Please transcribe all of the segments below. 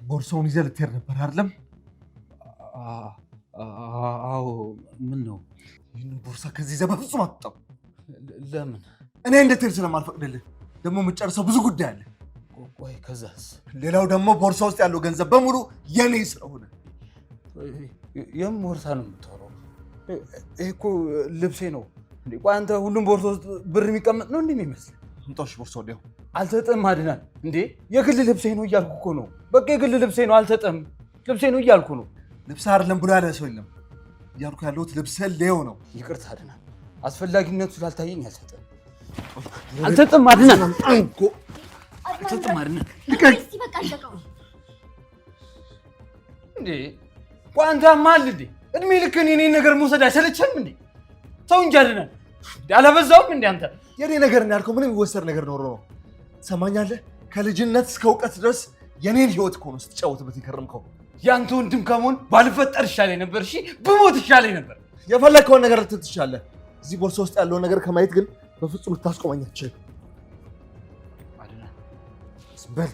ቦርሳውን ይዘህ ልትሄድ ነበር አይደለም? አዎ። ምን ነው? ይህንን ቦርሳ ከዚህ ይዘህ በፍጹም አትወጣም። ለምን? እኔ እንድትሄድ ስለማልፈቅድልህ። ደግሞ የምትጨርሰው ብዙ ጉዳይ አለ። ቆይ ከዛስ? ሌላው ደግሞ ቦርሳ ውስጥ ያለው ገንዘብ በሙሉ የኔ ስለሆነ። የምን ቦርሳ ነው የምታወራው? ይሄ እኮ ልብሴ ነው። ቆይ አንተ ሁሉም ቦርሳ ውስጥ ብር የሚቀመጥ ነው እንዴ የሚመስል? እንጣሽ ቦርሳው ሊያው አልሰጥም አድናል እንዴ? የግል ልብሴ ነው እያልኩ እኮ ነው። በቃ የግል ልብሴ ነው፣ አልሰጥም። ልብሴ ነው እያልኩ ነው። ልብስ አይደለም ብሎ ያለ ሰው የለም። እያልኩ ያለሁት ልብስህን ሊያው ነው። ይቅርታ አድናል፣ አስፈላጊነቱ ስላልታየኝ አልሰጥም። አልሰጥም አድናል፣ አልሰጥም አድናል። እንዴ ቆይ አንተ ማል እንዴ? እድሜ ልክህን የኔን ነገር መውሰድ አይሰለችህም እንዴ? ሰው እንጂ አድናል። አላበዛውም እንዴ አንተ? የኔ ነገር ነው ያልከው ምንም የሚወሰድ ነገር ኖሮ ነው። ሰማኛለህ? ከልጅነት እስከ እውቀት ድረስ የኔን ህይወት እኮ ነው ስትጫወትበት የከረምከው። ያንተ ወንድም ከመሆን ባልፈጠር ይሻለኝ ነበር። እሺ ብሞት ይሻለኝ ነበር። የፈለግከውን ነገር ልትል ትችላለህ። እዚህ ቦርሳ ውስጥ ያለውን ነገር ከማየት ግን በፍጹም ልታስቆመኝ አትችልም። በል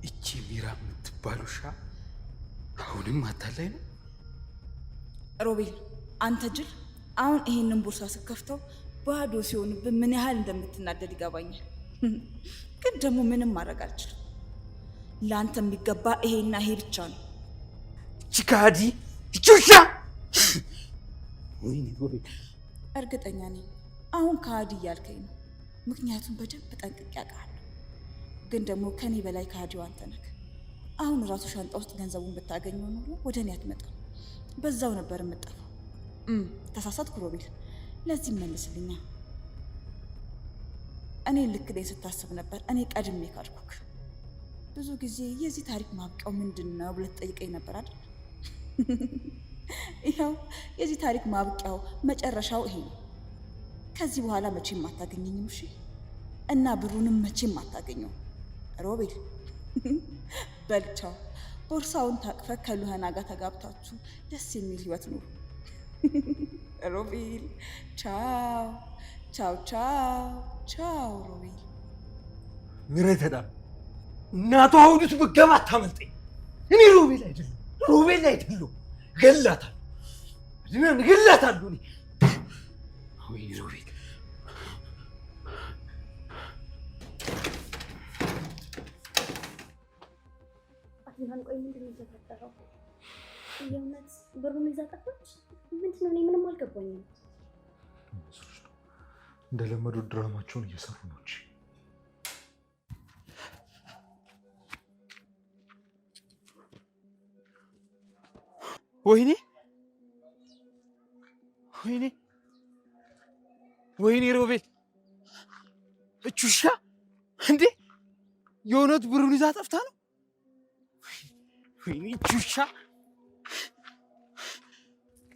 እቺ ሚራ የምትባል ውሻ አሁንም አታላይ ነው። ሮቤል አንተ ጅል፣ አሁን ይሄንን ቦርሳ ስከፍተው ባዶ ሲሆንብን ምን ያህል እንደምትናደድ ይገባኛል። ግን ደግሞ ምንም ማድረግ አልችልም። ለአንተ የሚገባ ይሄና ይሄ ብቻ ነው። ቺካዲ ቹሻ ወይኔ ሮቤል፣ እርግጠኛ ነኝ አሁን ከሃዲ እያልከኝ ነው። ምክንያቱም በደንብ ጠንቅቄ አውቃለሁ። ግን ደግሞ ከኔ በላይ ከሃዲው አንተ ነህ። አሁን ራሱ ሻንጣ ውስጥ ገንዘቡን ብታገኘው ኖሮ ወደ እኔ አትመጣም፣ በዛው ነበር የምጠፋው። ተሳሳትኩ ሮቤል፣ ለዚህ መልስልኛ። እኔ ልክ ላይ ስታስብ ነበር እኔ ቀድሜ ካድኩክ። ብዙ ጊዜ የዚህ ታሪክ ማብቂያው ምንድን ነው ብለህ ትጠይቀኝ ነበር አይደል? ይኸው የዚህ ታሪክ ማብቂያው መጨረሻው ይሄ ነው። ከዚህ በኋላ መቼም አታገኘኝም። እሺ? እና ብሩንም መቼም አታገኘው ሮቤል። በልቻው ቦርሳውን ታቅፈ ከሉሃና ጋር ተጋብታችሁ ደስ የሚል ህይወት ኑሩ። ሮቤል ቻው ቻው ቻው ቻው። ሮቤል ሚሬተዳ እናቷ አውዱት ብገባ አታመልጠኝ። እኔ ሮቤል አይደለም፣ ሮቤል አይደለም። ገላታል ድነን ገላታል። እኔ ወይ ሮቤል አትናን ቆይ፣ ምንድን ነው የተፈጠረው? የእውነት ብሩን ይዛ ጠፋች? ምንድን ነው? እኔ ምንም አልገባኝም። እንደለመዱት ድራማቸውን እየሰሩ ነው እንጂ ወይኔ ወይኔ ወይኔ ሮቤል እቹሻ እንዴ የእውነት ብሩን ይዛ ጠፍታ ነው? ወይኔ እቹሻ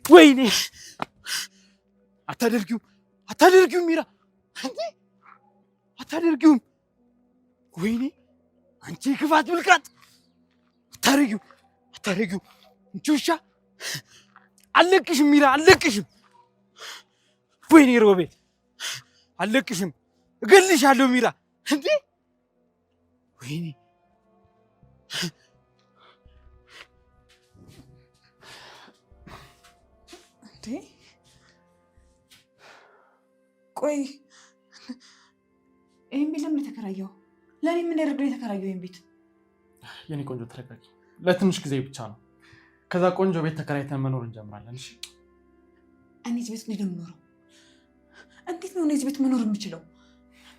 ወይኔ አታደርጊውም ሚራ እንዴ አታደርጊውም። ወይኔ አንቺ ክፋት ብልቃጥ አታደርጊው እቹሻ አለቅሽም ሚራ አለቅሽም። ወይኔ ሮቤል አለቅሽም፣ እገልሻለሁ ሚራ እንዴ ወይኔ እንዴ ቆይ ይሄን ቤት ለምን የተከራየው? ለኔ ምን ያደርግ ነው የተከራየው ይሄን ቤት? የኔ ቆንጆ ተረጋጊ። ለትንሽ ጊዜ ብቻ ነው። ከዛ ቆንጆ ቤት ተከራይተን መኖር እንጀምራለን። እሺ? እኔ እዚህ ቤት ነው የምኖረው። እንዴት ነው እዚህ ቤት መኖር የምችለው?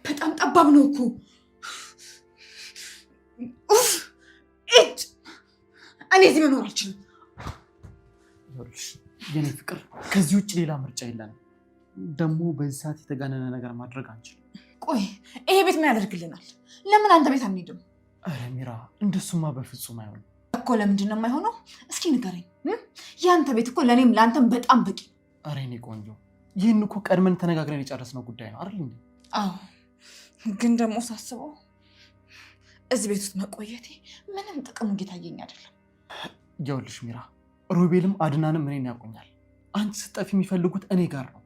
በጣም ጠባብ ነው እኮ። እኔ እዚህ መኖር አልችልም። የኔ ፍቅር ከዚህ ውጭ ሌላ ምርጫ የለንም። ደግሞ በዚህ ሰዓት የተጋነነ ነገር ማድረግ አንችልም። ቆይ ይሄ ቤት ምን ያደርግልናል? ለምን አንተ ቤት አንሄድም? ኧረ ሚራ እንደሱማ በፍጹም አይሆንም እኮ። ለምንድን ነው የማይሆነው? እስኪ ንገረኝ። ያንተ ቤት እኮ ለእኔም ለአንተም በጣም በቂ። ኧረ የኔ ቆንጆ ይህን እኮ ቀድመን ተነጋግረን የጨረስነው ጉዳይ ነው አይደል እንዴ? አዎ፣ ግን ደግሞ ሳስበው እዚህ ቤት ውስጥ መቆየቴ ምንም ጥቅሙ እየታየኝ አይደለም። ይኸውልሽ ሚራ ሮቤልም አድናንም እኔን ያውቁኛል። አንቺ ስትጠፊ የሚፈልጉት እኔ ጋር ነው።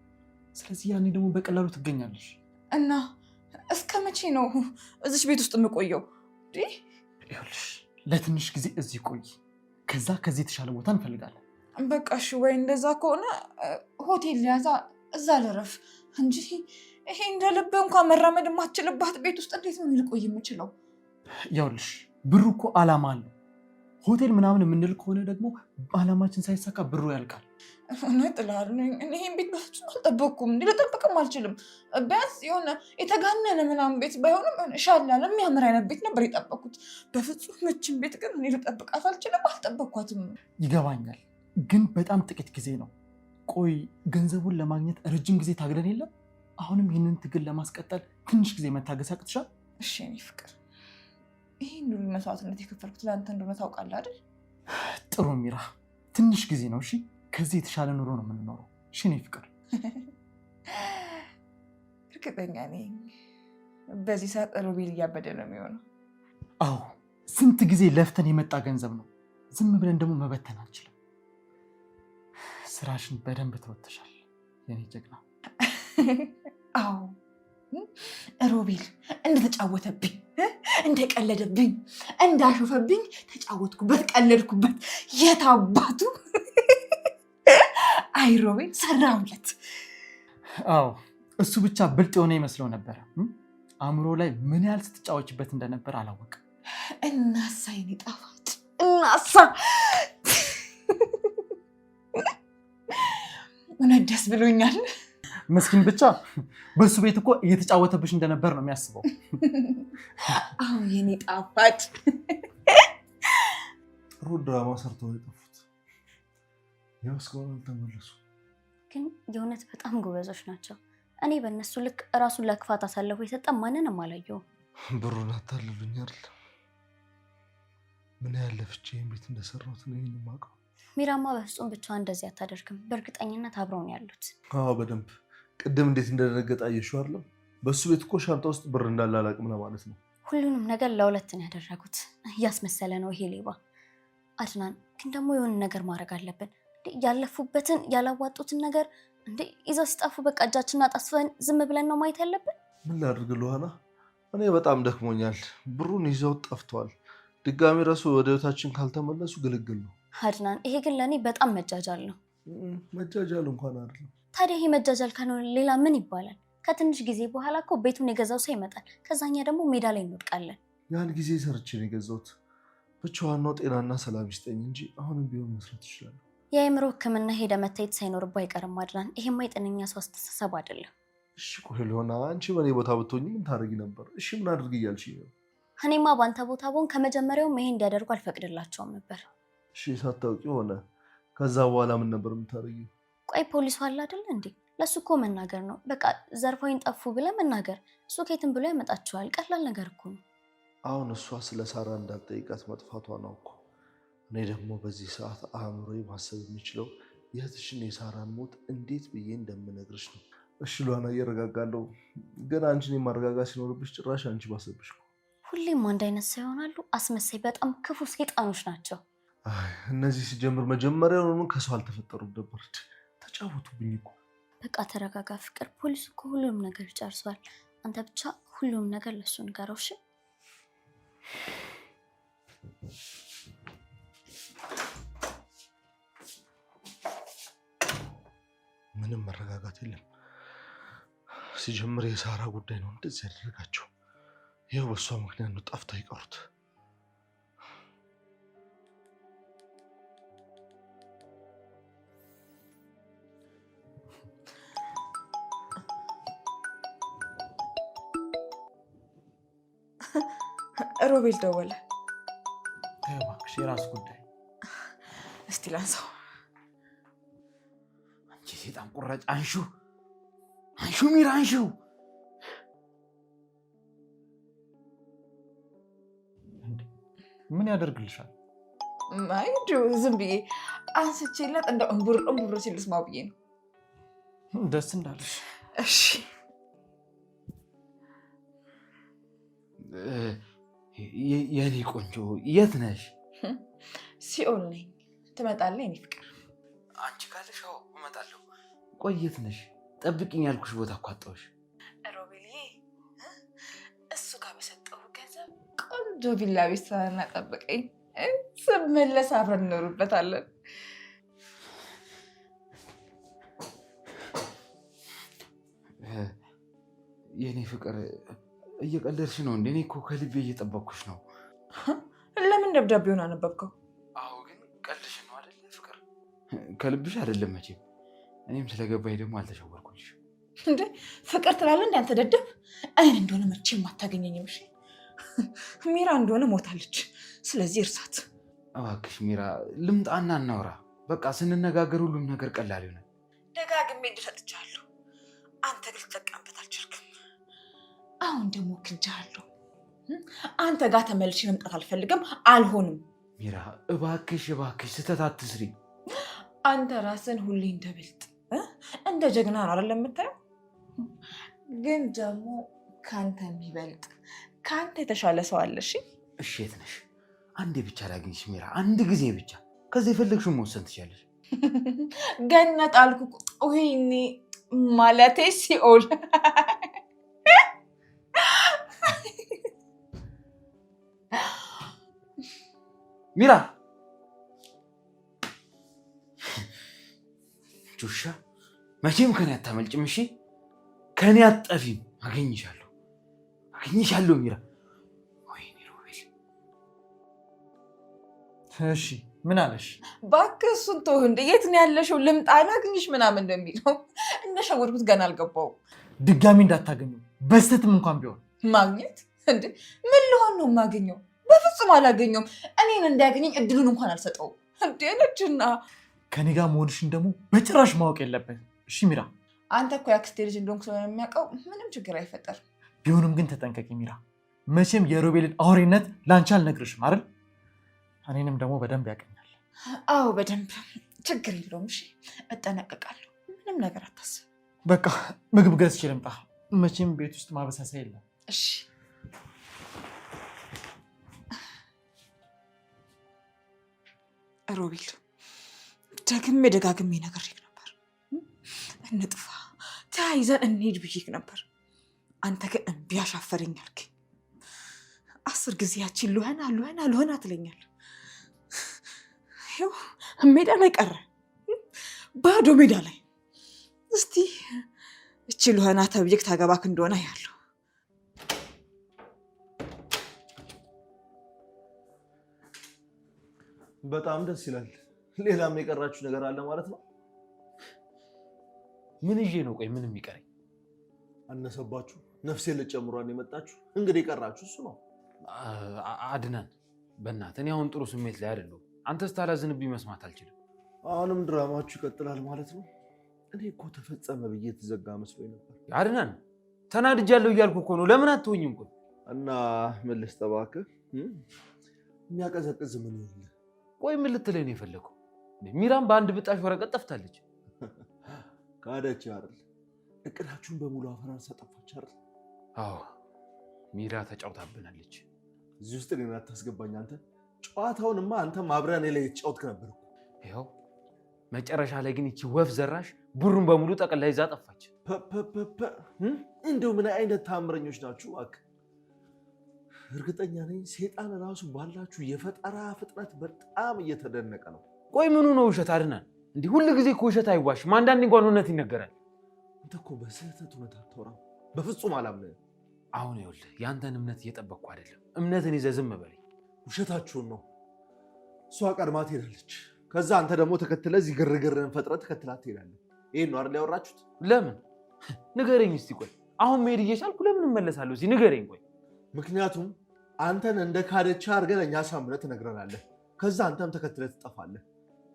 ስለዚህ ያኔ ደግሞ በቀላሉ ትገኛለሽ። እና እስከ መቼ ነው እዚች ቤት ውስጥ የምቆየው? ይኸውልሽ ለትንሽ ጊዜ እዚህ ቆይ፣ ከዛ ከዚህ የተሻለ ቦታ እንፈልጋለን። በቃ እሺ፣ ወይ እንደዛ ከሆነ ሆቴል ሊያዛ እዛ ልረፍ እንጂ ይሄ እንደ ልብ እንኳን መራመድ የማትችልባት ቤት ውስጥ እንዴት ነው ልቆይ የምችለው? ይኸውልሽ ብሩ እኮ አላማ አለው። ሆቴል ምናምን የምንል ከሆነ ደግሞ አላማችን ሳይሳካ ብሩ ያልቃል። እውነት እላለሁ። ይሄን ቤት በፍጹም አልጠበቅኩም። ልጠብቅም አልችልም። ቢያንስ የሆነ የተጋነነ ምናምን ቤት ባይሆንም ሻል ያለ የሚያምር አይነት ቤት ነበር የጠበቅኩት። በፍጹም እችን ቤት ግን እኔ ልጠብቃት አልችልም፣ አልጠበቅኳትም። ይገባኛል፣ ግን በጣም ጥቂት ጊዜ ነው። ቆይ ገንዘቡን ለማግኘት ረጅም ጊዜ ታግለን የለም? አሁንም ይህንን ትግል ለማስቀጠል ትንሽ ጊዜ መታገስ ያቅትሻል? እሺ የኔ ፍቅር፣ ይህን ሁሉ መስዋዕትነት የከፈልኩት ለአንተ እንደሆነ ታውቃለህ አይደል? ጥሩ ሚራ፣ ትንሽ ጊዜ ነው። እሺ ከዚህ የተሻለ ኑሮ ነው የምንኖረው። እሺ የኔ ፍቅር። እርግጠኛ ነኝ በዚህ ሰዓት ሮቤል እያበደ ነው የሚሆነው። አዎ ስንት ጊዜ ለፍተን የመጣ ገንዘብ ነው። ዝም ብለን ደግሞ መበተን አንችልም። ስራሽን በደንብ ተወጥተሻል የኔ ጀግና። አዎ ሮቤል እንደተጫወተብኝ፣ እንደቀለደብኝ፣ እንዳሾፈብኝ ተጫወትኩበት፣ ቀለድኩበት። የት አባቱ! አይ ሮቤል ሰራሁለት። አዎ እሱ ብቻ ብልጥ የሆነ ይመስለው ነበረ። አእምሮ ላይ ምን ያህል ስትጫወችበት እንደነበር አላወቅም። እናሳ የኔ ጣፋጭ እናሳ! እውነት ደስ ብሎኛል። ምስኪን ብቻ በሱ ቤት እኮ እየተጫወተብሽ እንደነበር ነው የሚያስበው። አዎ የኔ ጣፋጭ። ጥሩ ድራማ ሰርተው የጠፉት ያው እስካሁን አልተመለሱ። ግን የእውነት በጣም ጎበዞች ናቸው። እኔ በእነሱ ልክ እራሱን ለክፋት አሳልፎ የሰጠ ማንንም አላየሁም። ብሩን አታልሉኝ አይደል? ምን ያህል ለፍቼ ቤት እንደሰራሁት ነው የማውቀው። ሚራማ በፍጹም ብቻዋን እንደዚህ አታደርግም። በእርግጠኝነት አብረው ነው ያሉት። አዎ በደንብ። ቅድም እንዴት እንደደነገጠ አየሽው አይደል? በሱ ቤት እኮ ሻንጣ ውስጥ ብር እንዳለ አላውቅም ለማለት ነው። ሁሉንም ነገር ለሁለት ነው ያደረጉት። እያስመሰለ ነው ይሄ ሌባ። አድናን ግን ደግሞ የሆነ ነገር ማድረግ አለብን። ያለፉበትን ያላዋጡትን ነገር እንዴ ይዘው ሲጠፉ በቃ እጃችንን አጣስፈን ዝም ብለን ነው ማየት ያለብን? ምን ላድርግ ሉሃና? እኔ በጣም ደክሞኛል። ብሩን ይዘው ጠፍተዋል። ድጋሚ ራሱ ወደ ቤታችን ካልተመለሱ ግልግል ነው። አድናን ይሄ ግን ለእኔ በጣም መጃጃል ነው። መጃጃል እንኳን አይደለም። ታዲያ ይሄ መጃጃል ካልሆነ ሌላ ምን ይባላል? ከትንሽ ጊዜ በኋላ እኮ ቤቱን የገዛው ሰው ይመጣል። ከዛኛ ደግሞ ሜዳ ላይ እንወድቃለን። ያን ጊዜ ሰርቼ ነው የገዛሁት። ብቻ ዋናው ጤናና ሰላም ይስጠኝ እንጂ አሁንም ቢሆን መስራት ይችላል። የአእምሮ ሕክምና ሄደ መታየት ሳይኖርብህ አይቀርም አድናን። ይሄማ የጤነኛ ሰው አስተሳሰብ አይደለም። እሺ ቆይ ሊሆና አንቺ በእኔ ቦታ ብትሆኝ ምን ታደርጊ ነበር? እሺ ምን አድርግ እያልሽኝ ነው? እኔማ በአንተ ቦታ ብሆን ከመጀመሪያውም ይሄ እንዲያደርጉ አልፈቅድላቸውም ነበር። እሺ ሳታውቂ ሆነ። ከዛ በኋላ ምን ነበር የምታደርጊው? ቆይ ፖሊሱ አለ አይደል እንዴ? ለሱ እኮ መናገር ነው በቃ። ዘርፈውኝ ጠፉ ብለህ መናገር። እሱ ከየትም ብሎ ያመጣቸዋል። ቀላል ነገር እኮ ነው። አሁን እሷ ስለ ሳራ እንዳትጠይቃት መጥፋቷ ነው እኮ። እኔ ደግሞ በዚህ ሰዓት አእምሮዬ ማሰብ የሚችለው የእህትሽን የሳራን ሞት እንዴት ብዬ እንደምነግርሽ ነው። እሺ ሉሃና እየረጋጋለሁ፣ ግን አንቺን የማረጋጋት ሲኖርብሽ ጭራሽ አንቺ ባሰብሽ ነው። ሁሌም አንድ አይነት ሰው ይሆናሉ። አስመሳይ፣ በጣም ክፉ ሰይጣኖች ናቸው። እነዚህ ሲጀምር መጀመሪያውኑ ከሰው አልተፈጠሩም ነበር። ተጫወቱብኝ እኮ። በቃ ተረጋጋ ፍቅር። ፖሊሱ እኮ ሁሉም ነገር ጨርሷል። አንተ ብቻ ሁሉም ነገር ለሱ ንገረው እሺ? ምንም መረጋጋት የለም። ሲጀምር የሳራ ጉዳይ ነው እንደዚህ ያደረጋቸው። ይኸው በሷ ምክንያት ነው ጠፍተው የቀሩት። ሮቤል ደወለ። እባክሽ የራሱ ጉዳይ። እስቲ ላንሳው። አንቺ ሴጣን ቁራጭ! አንሹ አንሹ ሚራ አንሹ! ምን ያደርግልሻል? አይ ዝም ብዬ አንስቼለት እንደ እምቡር ሲል ልስማው ብዬ ነው። ደስ እንዳለሽ። እሺ የኔ ቆንጆ የት ነሽ? ሲኦል ነኝ። ትመጣለህ የኔ ፍቅር? አንቺ ካለሽ አዎ እመጣለሁ። ቆይ የት ነሽ? ጠብቂኝ ያልኩሽ ቦታ እኮ አጣሁሽ። ሮቤልዬ እሱ ጋር በሰጠው ገንዘብ ቆንጆ ቪላ ቤት ሰራና ጠብቀኝ። ስመለስ አብረን እንኖርበታለን። የኔ ፍቅር እየቀለድሽ ነው እንዴ? እኔ እኮ ከልቤ እየጠበቅኩሽ ነው። ለምን ደብዳቤውን አነበብከው? አዎ ግን ቀልድሽ ነው አይደል ፍቅር? ከልብሽ አይደለም መቼም። እኔም ስለገባኝ ደግሞ አልተሸወርኩልሽ። እንዴ ፍቅር ትላለህ እንዴ አንተ ደደብ? እኔን እንደሆነ መቼም አታገኘኝም። እሺ ሚራ እንደሆነ ሞታለች። ስለዚህ እርሳት እባክሽ ሚራ። ልምጣና እናውራ። በቃ ስንነጋገር ሁሉም ነገር ቀላል ይሆናል። ደጋግሜ እንድሰጥቻለሁ። አንተ ግን ልትጠቀምበት አልቻልክም። አሁን ደግሞ ክጃለሁ። አንተ ጋር ተመልሼ መምጣት አልፈልግም። አልሆንም። ሚራ እባክሽ እባክሽ ስህተት አትስሪ። አንተ ራስን ሁሌ እንደብልጥ እንደ ጀግና ነው አይደል የምታየው? ግን ደግሞ ከአንተ የሚበልጥ ከአንተ የተሻለ ሰው አለ። እሺ እሺ የት ነሽ? አንዴ ብቻ ላግኝሽ ሚራ፣ አንድ ጊዜ ብቻ። ከዚህ የፈለግሽውን መወሰን ትችያለሽ። ገነት አልኩ። ወይኔ ማለቴ ሲኦል። ሚራ ጁሻ መቼም ከኔ አታመልጭም። እሺ ከኔ አትጠፊም። አገኝሻለሁ አገኝሻለሁ ሚራ። ወይኔ ሮቤል። እሺ ምን አለሽ? እባክህ እሱን ተወው። እንደ የት ነው ያለሽው? ልምጣ ላግኝሽ ምናምን እንደሚለው እንደሸወድኩት ገና አልገባውም። ድጋሚ እንዳታገኙ በስተትም እንኳን ቢሆን። ማግኘት እንዴ? ምን ልሆን ነው የማገኘው? በፍጹም አላገኘውም። እኔን እንዳያገኘኝ እድሉን እንኳን አልሰጠውም። እንዴ ነችና ከኔ ጋር መሆንሽን ደግሞ በጭራሽ ማወቅ የለብን። እሺ ሚራ። አንተ እኮ የአክስቴ ልጅ እንደሆንኩ ስለሆነ የሚያውቀው ምንም ችግር አይፈጠርም። ቢሆንም ግን ተጠንቀቂ ሚራ። መቼም የሮቤልን አውሬነት ላንቺ አልነግርሽም አይደል? እኔንም ደግሞ በደንብ ያቀኛል። አዎ በደንብ ችግር የለውም። እሺ እጠነቀቃለሁ። ምንም ነገር አታስብ። በቃ ምግብ ገዝቼ ልምጣ። መቼም ቤት ውስጥ ማበሳሰያ የለም። እሺ ሮቤል፣ ደግሜ ደጋግሜ ነግሬህ ነበር። እንጥፋ ተያይዘን እንሄድ ብዬሽ ነበር። አንተ ግን እምቢ አሻፈረኝ አልከኝ። 10 ጊዜ ያቺን ልሆና ትለኛለህ። ይኸው ሜዳ ላይ ቀረ፣ ባዶ ሜዳ ላይ። እስቲ እቺ ልሆና ተብዬክ ታገባክ እንደሆነ ያለው በጣም ደስ ይላል። ሌላም የቀራችሁ ነገር አለ ማለት ነው? ምን ይዤ ነው? ቆይ ምን የሚቀረኝ? አነሰባችሁ? ነፍሴን ልጨምሯን የመጣችሁ? እንግዲህ የቀራችሁ እሱ ነው። አድናን በእናትህ እኔ አሁን ጥሩ ስሜት ላይ አይደለሁም። አንተ ስታላዝንብኝ መስማት አልችልም። አሁንም ድራማችሁ ይቀጥላል ማለት ነው? እኔ እኮ ተፈጸመ ብዬ የተዘጋ መስሎኝ ነበር። አድናን ተናድጃለሁ እያልኩ እኮ ነው። ለምን አትሆኝም? ቆይ እና ምን ልስጥ እባክህ? የሚያቀዘቅዝ ምን ይሁን? ቆይ ምን ልትለኝ ነው የፈለከው? ሚራም በአንድ ብጣሽ ወረቀት ጠፍታለች። ካደች አይደል? እቅዳችሁን በሙሉ አፈራርሳ ጠፋች አይደል? አዎ ሚራ ተጫውታብናለች። እዚህ ውስጥ እኔን አታስገባኝ አንተ። ጨዋታውንማ አንተም አብረህ እኔ ላይ የተጫወትክ ነበር እኮ። ይኸው መጨረሻ ላይ ግን ይቺ ወፍ ዘራሽ ብሩን በሙሉ ጠቅልላ ይዛ ጠፋች። እንደው ምን አይነት ታምረኞች ናችሁ እባክህ። እርግጠኛ ነኝ ሴጣን ራሱ ባላችሁ የፈጠራ ፍጥነት በጣም እየተደነቀ ነው። ቆይ ምኑ ነው ውሸት? አድናን እንዲህ ሁሉ ጊዜ እኮ ውሸት አይዋሽም። አንዳንዴ እንኳን እውነት ይነገራል። አንተ እኮ በስህተት እውነት አታወራም። በፍጹም አላምንህም። አሁን ይኸውልህ የአንተን እምነት እየጠበቅኩ አይደለም። እምነትን ይዘህ ዝም በለኝ። ውሸታችሁን ነው። እሷ ቀድማ ትሄዳለች። ከዛ አንተ ደግሞ ተከትለ እዚህ ግርግርን ፈጥረህ ተከትላት ትሄዳለህ። ይሄን ነው አይደል ያወራችሁት? ለምን ንገረኝ እስቲ። ቆይ አሁን መሄድ እየቻልኩ ለምን እመለሳለሁ? እስቲ ንገረኝ። ቆይ ምክንያቱም አንተን እንደ ካደቻ አድርገን እኛ ሳምነህ ትነግረናለህ። ከዛ አንተም ተከትለህ ትጠፋለህ።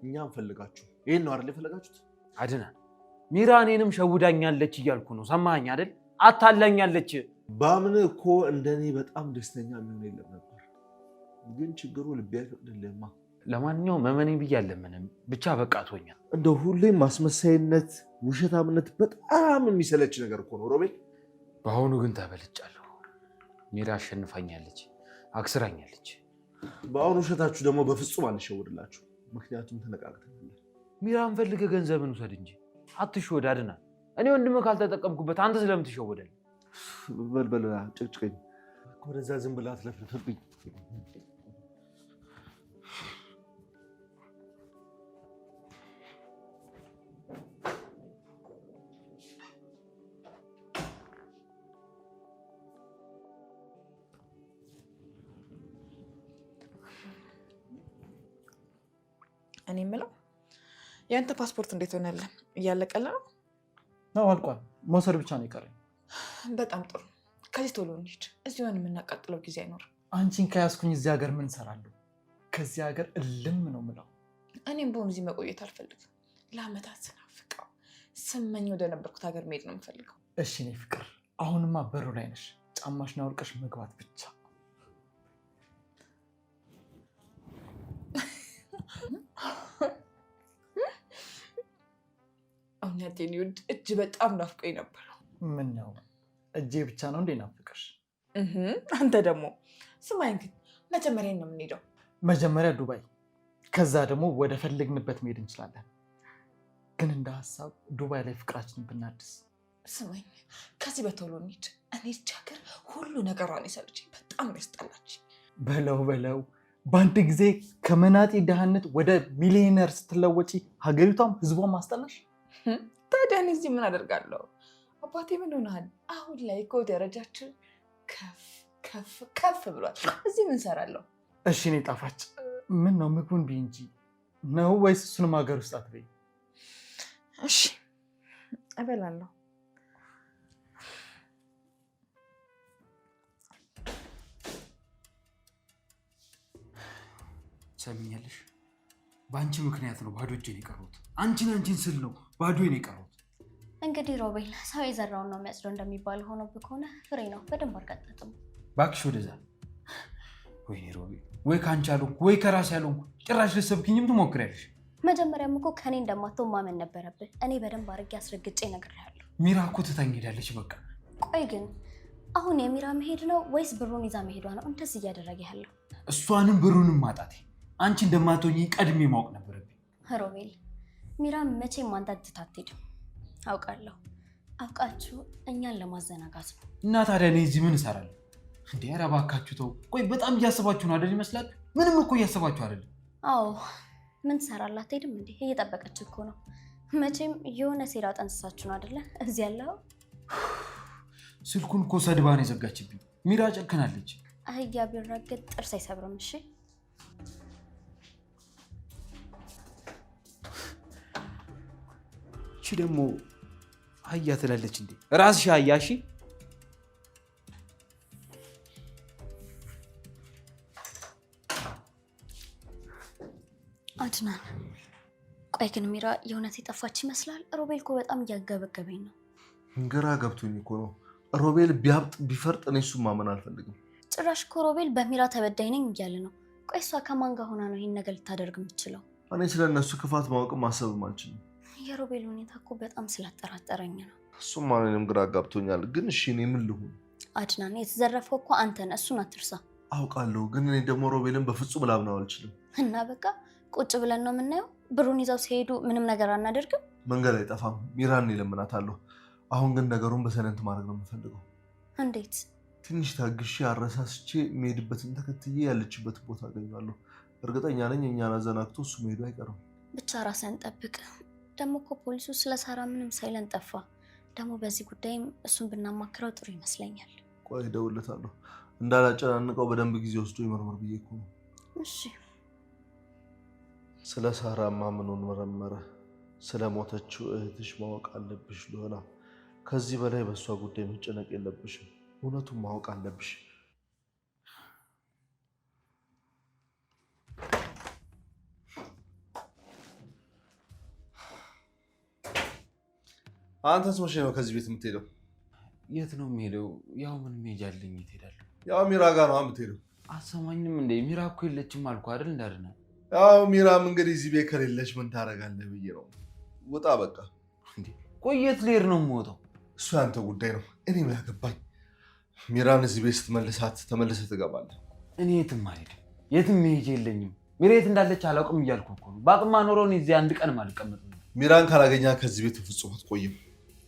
እኛ እንፈልጋችሁ። ይሄን ነው አይደል የፈለጋችሁት? አድናን ሚራ እኔንም ሸውዳኛለች እያልኩ ነው። ሰማኸኝ አይደል? አታላኛለች። በአምን እኮ እንደኔ በጣም ደስተኛ የሚሆን የለም ነበር። ግን ችግሩ ልቤ አይፈቅድልህማ። ለማንኛውም መመኔ ብዬ አለምንም ብቻ በቃ ቶኛል። እንደው ሁሌም ማስመሳይነት፣ ውሸታምነት በጣም የሚሰለች ነገር እኮ ነው ሮቤል። በአሁኑ ግን ተበልጫለሁ። ሚራ አሸንፋኛለች፣ አክስራኛለች። በአሁኑ ውሸታችሁ ደግሞ በፍጹም አንሸውድላችሁ። ምክንያቱም ተነቃቅተናል። ሚራን ፈልገህ ገንዘብን ውሰድ እንጂ አትሸወድ አድናን። እኔ ወንድምህ ካልተጠቀምኩበት አንተ ስለምን ትሸወዳለህ? በልበል ጭቅጭቀኝ። ወደዛ ዝም ብለህ አትለፍልፍብኝ። እኔ የምለው የአንተ ፓስፖርት እንዴት ሆነልን? እያለቀልህ ነው? ነው አልቋል። መውሰድ ብቻ ነው የቀረኝ። በጣም ጥሩ። ከዚህ ቶሎ እንሂድ። እዚህ ሆን የምናቃጥለው ጊዜ አይኖርም። አንቺን ከያዝኩኝ እዚህ ሀገር ምን እሰራለሁ? ከዚህ ሀገር እልም ነው የምለው። እኔም በሆኑ እዚህ መቆየት አልፈልግም። ለአመታት ስናፍቀው ስመኝ ወደ ነበርኩት ሀገር መሄድ ነው የምፈልገው። እሺ እኔ ፍቅር፣ አሁንማ በሩ ላይ ነሽ። ጫማሽን አውልቀሽ መግባት ብቻ። እውነቴን ይውድ እጅ በጣም ናፍቆኝ ነበር። ምን ነው እጄ ብቻ ነው እንዴ ናፍቀሽ? አንተ ደግሞ ስማኝ፣ ግን መጀመሪያ ነው የምንሄደው። መጀመሪያ ዱባይ፣ ከዛ ደግሞ ወደ ፈለግንበት መሄድ እንችላለን። ግን እንደ ሀሳብ ዱባይ ላይ ፍቅራችንን ብናድስ። ስማኝ፣ ከዚህ በቶሎ እንሂድ። እኔ ይህች ሀገር ሁሉ ነገሯን የሰለችኝ፣ በጣም ያስጠላች። በለው በአንድ ጊዜ ከመናጤ ድህነት ወደ ሚሊዮነር ስትለወጪ ሀገሪቷም ህዝቧን ማስጠላሽ። ታዲያ እኔ እዚህ ምን አደርጋለሁ? አባቴ ምን ሆነሃል? አሁን ላይ እኮ ደረጃችን ከፍ ብሏል። እዚህ ምን ሰራለሁ? እሺ እኔ ጣፋጭ፣ ምን ነው ምግቡን ብይ እንጂ ነው ወይስ እሱንም ሀገር ውስጥ አትበይ? እሺ እበላለሁ። ሰሚኛለሽ? በአንቺ ምክንያት ነው ባዶ እጄን የቀረሁት። አንቺን ስል ነው ባዶዬን የቀረሁት። እንግዲህ ሮቤል፣ ሰው የዘራውን ነው የሚያጭደው እንደሚባለው ሆኖብህ ከሆነ ፍሬ ነው። በደንብ አርጋጣጥም። እባክሽ ወደዛ። ወይኔ ሮቤል፣ ወይ ከአንቺ አልሆንኩ ወይ ከራሴ አልሆንኩ። ጭራሽ ልትሰብኪኝም ትሞክሪያለሽ። መጀመሪያም እኮ ከኔ እንደማትሆን ማመን ነበረብህ። እኔ በደንብ አድርጌ አስረግጬ እነግርሃለሁ። ሚራ እኮ ትታኝ ሄዳለች። በቃ ቆይ ግን አሁን የሚራ መሄድ ነው ወይስ ብሩን ይዛ መሄዷ ነው እንደዚህ እያደረገ ያለው? እሷንም ብሩንም ማጣቴ አንቺ እንደማትሆኚ ቀድሜ ማወቅ ነበረብኝ። ሮቤል፣ ሚራን መቼም አንተ ትታ አትሄድም አውቃለሁ። አውቃችሁ እኛን ለማዘናጋት ነው። እና ታዲያ እኔ እዚህ ምን እሰራለሁ እንዴ? ኧረ እባካችሁ ተው። ቆይ በጣም እያሰባችሁ ነው አይደል? ይመስላል። ምንም እኮ እያሰባችሁ አይደለም። አዎ ምን ትሰራለህ? አትሄድም እንዴ? እየጠበቀች እኮ ነው። መቼም የሆነ ሴራ ጠንስሳችሁ ነው አይደለ እዚህ ያለው? ስልኩን እኮ ሰድባ ነው የዘጋችብኝ። ሚራ ጨክናለች። አህያ ቢራገጥ ጥርስ አይሰብርም። እሺ እሺ ደግሞ አህያ ትላለች እንዴ? ራስሽ አህያ። እሺ አድናን፣ ቆይ ግን ሚራ የእውነት የጠፋች ይመስላል። ሮቤል እኮ በጣም እያገበገበኝ ነው። ግራ ገብቶኝ እኮ ነው። ሮቤል ቢያብጥ ቢፈርጥ እኔ እሱን ማመን አልፈልግም። ጭራሽ እኮ ሮቤል በሚራ ተበዳይ ነኝ እያለ ነው። ቆይ እሷ ከማን ጋር ሆና ነው ይህን ነገር ልታደርግ የምትችለው? እኔ ስለ እነሱ ክፋት ማወቅም ማሰብም አልችልም። የሮቤል ሁኔታ እኮ በጣም ስላጠራጠረኝ ነው። እሱም እኔንም ግራ ጋብቶኛል። ግን እሺ እኔ ምን ልሁን? አድናን፣ የተዘረፈው እኮ አንተን፣ እሱን አትርሳ። አውቃለሁ፣ ግን እኔ ደግሞ ሮቤልን በፍጹም ላምነው አልችልም። እና በቃ ቁጭ ብለን ነው የምናየው? ብሩን ይዘው ሲሄዱ ምንም ነገር አናደርግም? መንገድ አይጠፋም። ሚራን እለምናታለሁ። አሁን ግን ነገሩን በሰለንት ማድረግ ነው የምፈልገው። እንዴት? ትንሽ ታግሼ አረሳስቼ የሚሄድበትን ተከትዬ ያለችበት ቦታ አገኛለሁ። እርግጠኛ ነኝ እኛን አዘናግቶ እሱ መሄዱ አይቀርም። ብቻ ራስህን ጠብቅ። ደግሞ እኮ ፖሊሱ ስለ ሳራ ምንም ሳይለን ጠፋ። ደግሞ በዚህ ጉዳይም እሱን ብናማክረው ጥሩ ይመስለኛል። ቆይ እደውልለታለሁ። እንዳላጨናንቀው በደንብ ጊዜ ወስዶ ይመርመር ብዬ እኮ ነው። እሺ። ስለ ሳራማ ምኑን መረመረ? ስለ ሞተችው እህትሽ ማወቅ አለብሽ ሉላ። ከዚህ በላይ በእሷ ጉዳይ መጨነቅ የለብሽም። እውነቱን ማወቅ አለብሽ። አንተስ መቼ ነው ከዚህ ቤት የምትሄደው? የት ነው የምሄደው? ያው ምን መሄጃ አለኝ? የት እሄዳለሁ? ያው ሚራ ጋር ነው የምትሄደው። አሰማኝም እንዴ? ሚራ እኮ የለችም አልኩህ አይደል? እንዳድና ያው ሚራም እንግዲህ እዚህ ቤት ከሌለች ምን ታደርጋለህ ብዬ ነው። ውጣ በቃ። እንዴ ቆይ የት ልሄድ ነው የምወጣው? እሱ ያንተ ጉዳይ ነው። እኔ ምን ያገባኝ? ሚራን እዚህ ቤት ስትመልሳት ተመልሰህ ትገባለህ። እኔ የትም አልሄድም። የትም መሄጃ የለኝም። ሚሬት እንዳለች አላውቅም እያልኩ እኮ ነው። ባቅማ ኖሮን እዚህ አንድ ቀን ማልቀመጥ ነው። ሚራን ካላገኛ ከዚህ ቤት ፍጹም አትቆይም።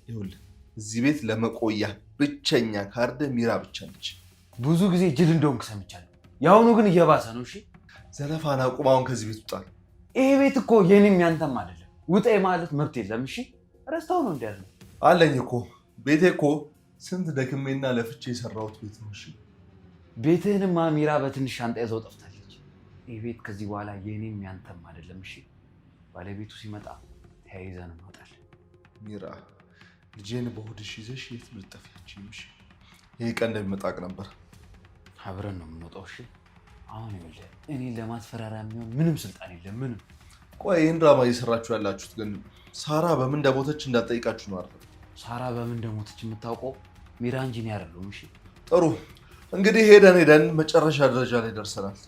ይኸውልህ እዚህ ቤት ለመቆያ ብቸኛ ካርድ ሚራ ብቻ ነች። ብዙ ጊዜ ጅል እንደሆንክ ሰምቻለሁ። የአሁኑ ግን እየባሰ ነው። እሺ ዘለፋን አቁም። አሁን ከዚህ ቤት ውጣ። ይሄ ቤት እኮ የኔም ያንተም አይደለም። ውጣ ማለት መብት የለም። እሺ ረስታው ነው እንዲያለ አለኝ እኮ ቤቴ እኮ ስንት ደክሜና ለፍቼ የሰራሁት ቤት ነው። እሺ ቤትህንማ ሚራ በትንሽ ሻንጣ ይዘው ጠፍታለች። ይህ ቤት ከዚህ በኋላ የኔም ያንተም አይደለም። እሺ ባለቤቱ ሲመጣ ተያይዘን እንወጣለን። ሚራ ልጄን በሆድሽ ይዘሽ የት ልትጠፊያችን? እሺ ይሄ ቀን እንደሚመጣ አውቅ ነበር። አብረን ነው የምንወጣው። እሺ አሁን ይኸውልህ እኔን ለማስፈራሪያ የሚሆን ምንም ስልጣን የለም። ምንም። ቆይ ይህን ድራማ እየሰራችሁ ያላችሁት ግን ሳራ በምን እንደሞተች እንዳትጠይቃችሁ ነው አይደል? ሳራ በምን እንደሞተች የምታውቀው ሚራ እንጂ እኔ አይደለሁም። እሺ ጥሩ እንግዲህ ሄደን መጨረሻ ደረጃ ላይ ደርሰናል።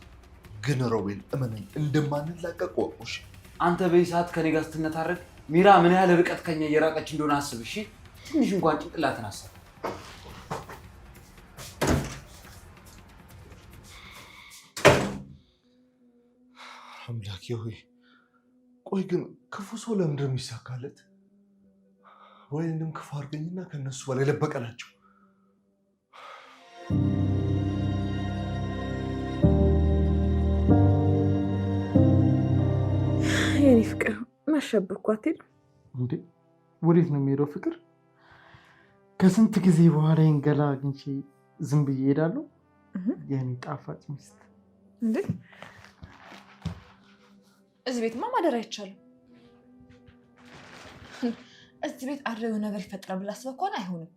ግን ሮቤል እመነኝ እንደማንላቀቅ ወቁ። እሺ አንተ በዚህ ሰዓት ከኔ ጋር ስትነታረቅ ሚራ ምን ያህል ርቀት ከኛ እየራቀች እንደሆነ አስብ። እሺ ትንሽ እንኳን ጭንቅላትን አስብ። አምላኬ ሆይ ቆይ ግን ክፉ ሰው ለምንድን ነው የሚሳካለት? ወይንም ክፉ አድርገኝና ከነሱ በላይ ለበቀላቸው። የኔ ፍቅር ማሸብርኳት አይደል እንዴ? ወዴት ነው የሚሄደው ፍቅር? ከስንት ጊዜ በኋላ እንገላ አግኝቼ ዝም ብዬ እሄዳለሁ? የኔ ጣፋጭ ሚስት እንዴ እዚህ ቤትማ ማደር አይቻልም። እዚህ ቤት አድሬው ነገር ይፈጠራል ብላ አስበህ ከሆነ አይሆንም።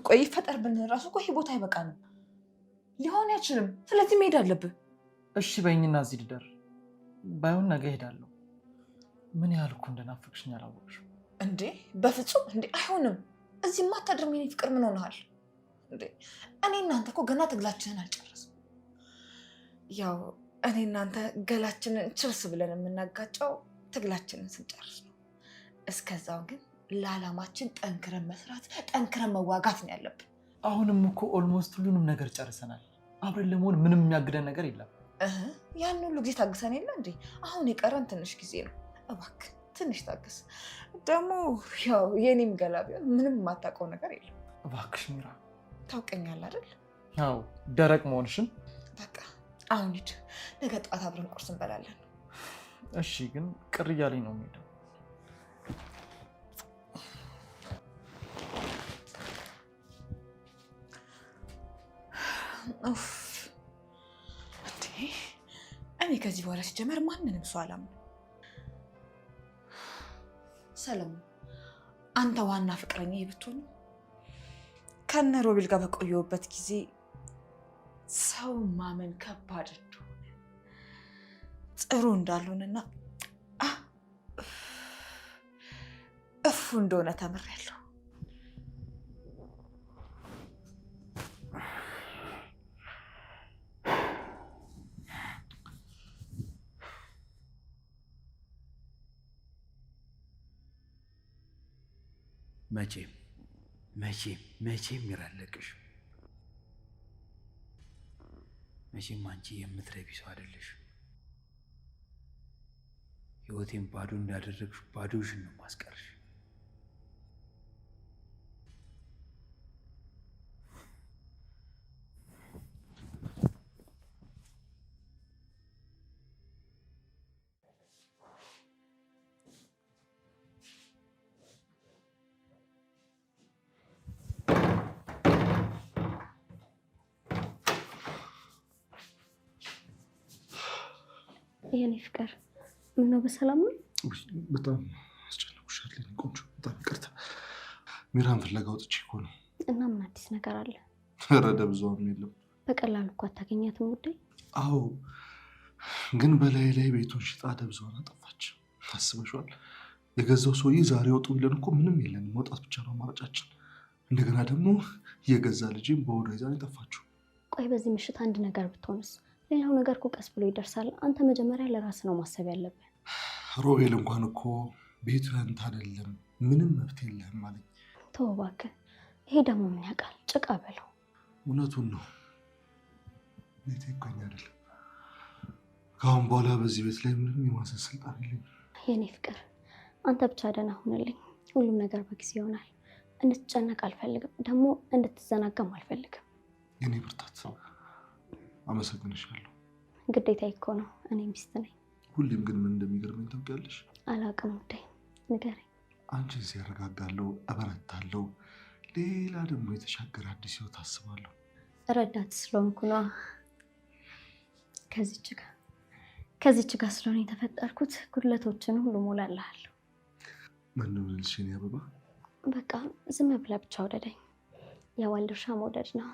ቆይ ይፈጠር ብንል ራሱ እኮ ይሄ ቦታ አይበቃንም፣ ሊሆን አይችልም። ስለዚህ መሄድ አለብህ። እሺ በይኝና እዚህ ልደር። ባይሆን ነገ እሄዳለሁ። ምን ያህል እኮ እንደናፈቅሽኝ አላወቅሽም እንዴ? በፍጹም እንዴ አይሆንም። እዚህ ማታድርም የኔ ፍቅር። ምን ሆነሃል እንዴ? እኔ እናንተ እኮ ገና ትግላችንን አልጨረስም። ያው እኔ እናንተ ገላችንን ችርስ ብለን የምናጋጨው ትግላችንን ስንጨርስ ነው። እስከዛው ግን ለዓላማችን ጠንክረን መስራት፣ ጠንክረን መዋጋት ነው ያለብን። አሁንም እኮ ኦልሞስት ሁሉንም ነገር ጨርሰናል። አብረን ለመሆን ምንም የሚያግደን ነገር የለም። ያን ሁሉ ጊዜ ታግሰን የለ እንዴ? አሁን የቀረን ትንሽ ጊዜ ነው። እባክህ ትንሽ ታግስ። ደግሞ ያው የኔም ገላ ቢሆን ምንም የማታውቀው ነገር የለም። እባክሽ ሚራ፣ ታውቀኛለህ አይደል? ያው ደረቅ መሆንሽን። በቃ አሁን ሂድ። ነገ ጠዋት አብረን ቁርስ እንበላለን። እሺ፣ ግን ቅር እያለኝ ነው የምሄደው። እኔ ከዚህ በኋላ ሲጀመር ማንንም ሰው አላምንም። ሰለሞን፣ አንተ ዋና ፍቅረኛ ብትሆን ከነ ሮቤል ጋር በቆየሁበት ጊዜ ሰው ማመን ከባድ እንደሆነ ጥሩ እንዳልሆነና እፉ እንደሆነ ተምሬያለሁ። መቼም ይራለቅሽ። መቼም አንቺ የምትረቢ ሰው አይደለሽ። ህይወቴን ባዶ እንዳደረግሽ ባዶሽን ነው ማስቀርሽ። የኔ ፍቅር ምነው በሰላም ነው? በጣም አስጨነቁሻል የኔ ቆንጆ። በጣም ይቅርታ። ሚራን ፍለጋ ወጥቼ እኮ ነው። እና ምን አዲስ ነገር አለ? ረደ ብዙም የለም። በቀላሉ እኮ አታገኛትም ውዴ። አዎ፣ ግን በላይ ላይ ቤቱን ሽጣ ደብዛዋን አጠፋች። ታስበሽዋል? የገዛው ሰውዬ ዛሬ ወጡ ቢለን እኮ ምንም የለን፣ መውጣት ብቻ ነው አማራጫችን። እንደገና ደግሞ የገዛ ልጅም በወዷ ይዛን የጠፋችው። ቆይ በዚህ ምሽት አንድ ነገር ብትሆንስ? ሌላው ነገር እኮ ቀስ ብሎ ይደርሳል። አንተ መጀመሪያ ለራስህ ነው ማሰብ ያለብህ። ሮቤል እንኳን እኮ ቤቱ ያንተ አይደለም ምንም መብት የለህም አለኝ። ተው እባክህ፣ ይሄ ደግሞ ምን ያውቃል? ጭቃ በለው። እውነቱን ነው። ቤቴ እኮ የእኔ አይደለም። ከአሁን በኋላ በዚህ ቤት ላይ ምንም የማዘዝ ስልጣን የለኝም። የኔ ፍቅር አንተ ብቻ ደህና ሁንልኝ። ሁሉም ነገር በጊዜ ይሆናል። እንድትጨነቅ አልፈልግም፣ ደግሞ እንድትዘናጋም አልፈልግም። የኔ ብርታት አመሰግንሻለሁ። ግዴታ እኮ ነው፣ እኔ ሚስት ነኝ። ሁሌም ግን ምን እንደሚገርመኝ ታውቂያለሽ? አላውቅም ውዴ፣ ንገረኝ። አንቺን ሲያረጋጋለሁ፣ እበረታለሁ። ሌላ ደግሞ የተሻገረ አዲስ ህይወት አስባለሁ። ረዳት ስለሆንኩ ነው። ከዚች ጋር ስለሆነ የተፈጠርኩት ጉድለቶችን ሁሉ ሞላልሃለሁ። ምን ነው ልልሽ የኔ አበባ? በቃ ዝም ብለህ ብቻ ውደደኝ። የባል ድርሻ መውደድ ነው።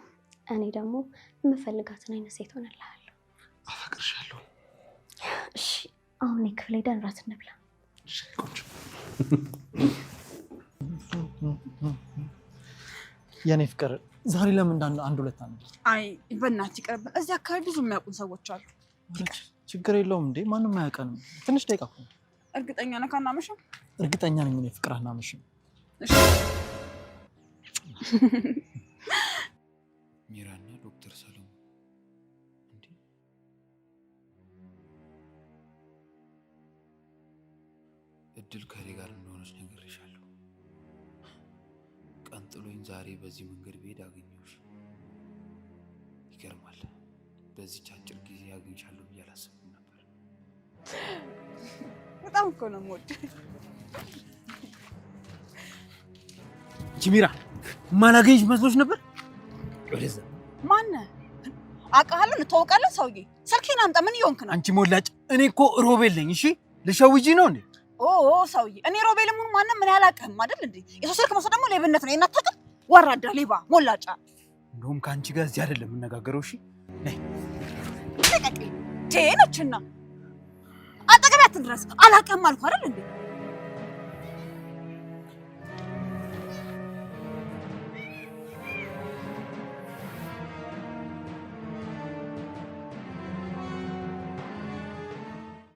እኔ ደግሞ የምፈልጋትን አይነት ሴት ሆነልሃለሁ። አፈቅርሻለሁ። እሺ አሁን የክፍል ሄደን እራት እንብላ። እሺ ቆንጆ። የኔ ፍቅር ዛሬ ለምን አንድ ሁለት አንድ? አይ በእናትህ ይቅርብን። እዚህ አካባቢ ብዙ የሚያውቁን ሰዎች አሉ። ችግር የለውም እንዴ፣ ማንም አያውቀንም። ትንሽ ደቂቃ እኮ። እርግጠኛ ነህ ካናመሽም? እርግጠኛ ነኝ እኔ ፍቅር አናመሽም። እሺ ሚራና ዶክተር ሰለሞን እንዴ? እድል ከኔ ጋር እንደሆነች ነግሬሻለሁ። ቀንጥሎኝ ዛሬ በዚህ መንገድ ብሄድ አገኘሁሽ። ይገርማል። በዚህች አጭር ጊዜ አግኝቻለሁ ብዬ አላሰብኩም ነበር። በጣም እኮ ነው የምወደው። ጂሚራ ማላገኝሽ መስሎሽ ነበር? ወደዛ ማነህ? አውቃለሁ፣ እንተዋወቃለን። ሰውዬ ስልኬን አምጣ። ምን እየሆንክ ነው? አንቺ ሞላጭ፣ እኔ እኮ ሮቤል ነኝ። እሺ ልሸውጂ ነው እንዴ? ኦ ሰውዬ፣ እኔ ሮቤል ሙሉ ማንም ምን ያላቀህም አይደል እንዴ? የሰው ስልክ መውሰድ ደግሞ ሌብነት ነው። የናታቀም ወራዳ ሌባ ሞላጫ። እንደውም ከአንቺ ጋር እዚህ አይደለም የምነጋገረው። እሺ ነይ ተቀቂ ቴነችና አጠገቤ አትድረስ። አላቀህም አልኩህ አይደል እንዴ?